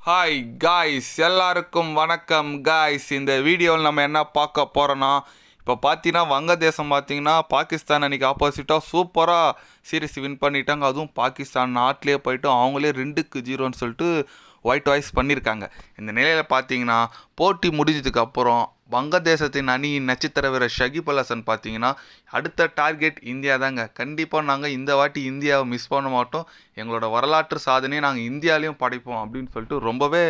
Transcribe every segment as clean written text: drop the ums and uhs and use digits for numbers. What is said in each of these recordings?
Hi guys, எல்லாருக்கும் வணக்கம் guys. இந்த வீடியோவில் நம்ம என்ன பார்க்க போகிறோன்னா, இப்போ பார்த்தீங்கன்னா வங்கதேசம் பார்த்தீங்கன்னா பாகிஸ்தான் அன்றைக்கி ஆப்போசிட்டாக சூப்பராக சீரிஸ் வின் பண்ணிட்டாங்க. அதுவும் பாகிஸ்தான் நாட்டிலே போயிட்டு அவங்களே 2-0ன்னு சொல்லிட்டு ஒயிட் வாய்ஸ் பண்ணியிருக்காங்க. இந்த நிலையில் பார்த்தீங்கன்னா போட்டி முடிஞ்சதுக்கு அப்புறம் வங்கதேசத்தின் அணியின் நட்சத்திர வீரர் ஷகிப் அல் ஹசன் பார்த்தீங்கன்னா அடுத்த டார்கெட் இந்தியா தாங்க. கண்டிப்பாக நாங்கள் இந்த வாட்டி இந்தியாவை மிஸ் பண்ண மாட்டோம், எங்களோட வரலாற்று சாதனையை நாங்கள் இந்தியாலையும் படைப்போம் அப்படின்னு சொல்லிட்டு ரொம்பவே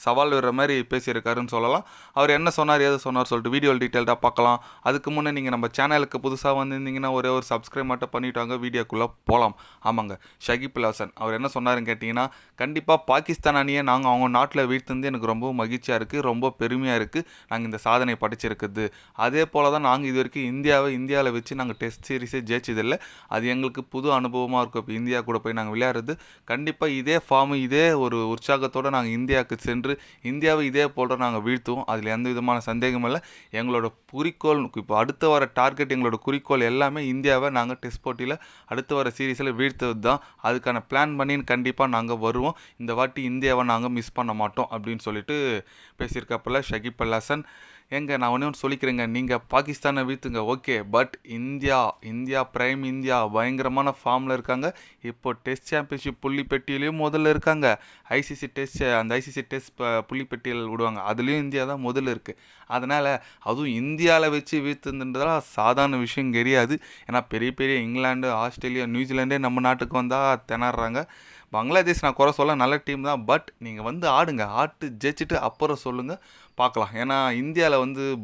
சவால் விடுற மாதிரி பேசியிருக்காருன்னு சொல்லலாம். அவர் என்ன சொன்னார் ஏது சொன்னார் சொல்லிட்டு வீடியோ டீட்டெயில்டாக பார்க்கலாம். அதுக்கு முன்னே நீங்கள் நம்ம சேனலுக்கு புதுசாக வந்திருந்தீங்கன்னா ஒரே ஒரு சப்ஸ்கிரைப் மட்டும் பண்ணிவிட்டாங்க, வீடியோக்குள்ளே போகலாம். ஆமாங்க, ஷகிப் அல் ஹசன் அவர் என்ன சொன்னாருன்னு கேட்டிங்கன்னா, கண்டிப்பாக பாகிஸ்தான் அணியை நாங்கள் அவங்க நாட்டில் வீழ்த்துந்து எனக்கு ரொம்ப மகிழ்ச்சியாக இருக்குது, ரொம்ப பெருமையாக இருக்குது, நாங்கள் இந்த சாதனை படிச்சிருக்குது. அதே போல் தான் நாங்கள் இது வரைக்கும் இந்தியாவில் வச்சு நாங்கள் டெஸ்ட் சீரிஸே ஜெயிச்சதில்லை. அது எங்களுக்கு புது அனுபவமாக இருக்கும். இப்போ இந்தியா கூட போய் நாங்கள் விளையாடுறது கண்டிப்பாக இதே ஃபார்மு இதே ஒரு உற்சாகத்தோடு நாங்கள் இந்தியாவுக்கு சென்று இந்தியாவை இதே போல் நாங்கள் வீழ்த்துவோம். அதில் எந்த விதமான சந்தேகமும் இல்லை. எங்களோட குறிக்கோள் இப்போ அடுத்து வர டார்கெட், எங்களோட குறிக்கோள் எல்லாமே இந்தியாவை நாங்கள் டெஸ்ட் போட்டியில் அடுத்து வர சீரீஸில் வீழ்த்துவது தான். அதுக்கான பிளான் பண்ணின்னு கண்டிப்பாக நாங்கள் வருவோம். இந்த வாட்டி இந்தியாவை நாங்கள் மிஸ் பண்ண மாட்டோம் அப்படின்னு சொல்லிட்டு பேசியிருக்கப்பல ஷகிப் அல் ஹசன். நான் ஒன்று சொல்லிக்கிறேங்க, நீங்கள் பாகிஸ்தானை வீழ்த்துங்க okay, but India prime India பயங்கரமான ஃபார்மில் இருக்காங்க. இப்போ டெஸ்ட் சாம்பியன்ஷிப் புள்ளிப்பட்டியலையும் முதல்ல இருக்காங்க. ஐசிசி டெஸ்ட் புள்ளிப்பட்டியல் விடுவாங்க, அதுலேயும் இந்தியா தான் முதல்ல இருக்குது. அதனால் அதுவும் இந்தியாவில் வச்சு வீழ்த்துன்றதெல்லாம் சாதாரண விஷயம் கிடையாது. ஏன்னா பெரிய பெரிய இங்கிலாந்து, ஆஸ்திரேலியா, நியூசிலாண்டே நம்ம நாட்டுக்கு வந்தால் திணறாங்க. பங்களாதேஷ் நான் குறை சொல்ல நல்ல டீம் தான், பட் நீங்கள் வந்து ஆட்டு ஜெயிச்சுட்டு அப்புறம் சொல்லுங்கள் பார்க்கலாம். ஏன்னா இந்தியாவில்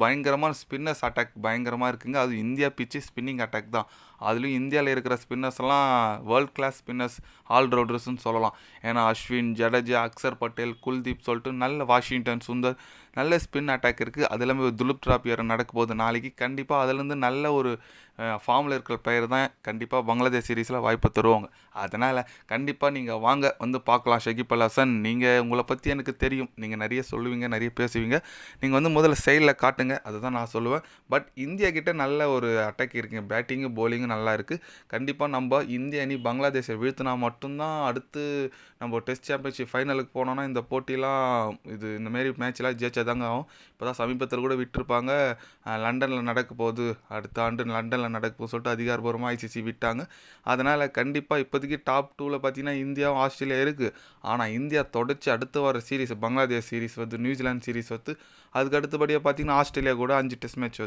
பயங்கரமான ஸ்பின்னர்ஸ் அட்டாக் பயங்கரமாக இருக்குங்க. அது இந்தியா பிச்சு ஸ்பின்னிங் அட்டாக் தான். அதுலேயும் இந்தியாவில் இருக்கிற ஸ்பின்னர்ஸ்லாம் வேர்ல்ட் கிளாஸ் ஸ்பின்னர்ஸ், ஆல்ரவுண்டர்ஸ்னு சொல்லலாம். ஏன்னா அஸ்வின், ஜடேஜா, அக்சர் பட்டேல், குல்தீப் சொல்லிட்டு நல்ல வாஷிங்டன் சுந்தர் நல்ல ஸ்பின் அட்டாக் இருக்குது. அது எல்லாமே துலுப் டிராபி வேறு நடக்க போகுது நாளைக்கு. கண்டிப்பாக அதுலேருந்து நல்ல ஒரு ஃபார்மில் இருக்கிற பிளேயர் தான் கண்டிப்பாக பங்களாதேஷ் சீரீஸில் வாய்ப்பை தருவாங்க. அதனால் கண்டிப்பாக நீங்கள் வாங்க வந்து பார்க்கலாம். ஷகிப் அல் ஹசன், உங்களை பற்றி எனக்கு தெரியும், நீங்கள் நிறைய சொல்லுவீங்க, நிறைய பேசுவீங்க. நீங்கள் முதல்ல சைடில் காட்டுங்க, அதுதான் நான் சொல்லுவேன். பட் இந்தியா கிட்டே நல்ல ஒரு அட்டாக் இருக்குங்க, பேட்டிங்கு போலிங்கும் நல்லா இருக்குது. கண்டிப்பாக நம்ம இந்திய அணி பங்களாதேஷை வீழ்த்தினா மட்டும்தான் அடுத்து நம்ம டெஸ்ட் சாம்பியன்ஷிப் ஃபைனலுக்கு போனோன்னா இந்த போட்டிலாம் இந்தமாரி மேட்ச்லாம் ஜெயிச்சதாங்க ஆகும். இப்போ தான் சமீபத்தில் கூட விட்டுருப்பாங்க, லண்டனில் நடக்க போகுது, அடுத்த ஆண்டு லண்டனில் நடக்க போகுது சொல்லிட்டு அதிகாரப்பூர்வமாக ஐசிசி விட்டாங்க. அதனால் கண்டிப்பாக இப்போதைக்கு டாப் 2ல் பார்த்தீங்கன்னா இந்தியாவும் ஆஸ்திரேலியா இருக்குது. ஆனால் இந்தியா தொடர்ச்சி அடுத்து வர series Bangladesh series New Zealand series அதுக்கு அடுத்தபடியாக பார்த்தீங்கன்னா ஆஸ்திரேலியா கூட 5 டெஸ்ட் மேட்ச்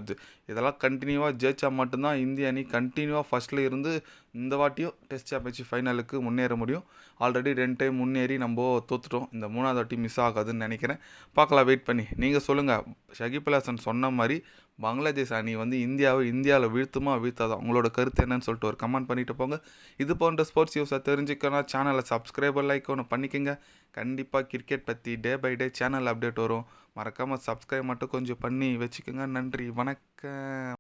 இதெல்லாம் கண்டினியூவாக ஜெயிச்சா மட்டும்தான் இந்திய அணி கண்டினியூவாக ஃபஸ்ட்டில் இருந்து இந்த வாட்டியும் டெஸ்ட் சாம்பியன்ஷிப் ஃபைனலுக்கு முன்னேற முடியும். ஆல்ரெடி 2 டைம் முன்னேறி நம்ம தோற்றுட்டோம். இந்த 3வது வாட்டி மிஸ் ஆகாதுன்னு நினைக்கிறேன். பார்க்கலாம், வெயிட் பண்ணி. நீங்கள் சொல்லுங்கள், ஷகிப் அல் ஹசன் சொன்ன மாதிரி பங்களாதேஷ் அணி இந்தியாவில் வீழ்த்துமா வீழ்த்தாதான், உங்களோட கருத்து என்னன்னு சொல்லிட்டு ஒரு கமெண்ட் பண்ணிட்டு போங்க. இது போன்ற ஸ்போர்ட்ஸ் நியூஸை தெரிஞ்சுக்கணும் சேனலை சப்ஸ்கிரைபர் லைக் ஒன்று பண்ணிக்கோங்க. கண்டிப்பாக கிரிக்கெட் பற்றி day by day channel update வரும். மறக்காமல் சப்ஸ்கிரைப் மட்டும் கொஞ்சம் பண்ணி வச்சுக்கோங்க. நன்றி, வணக்கம்.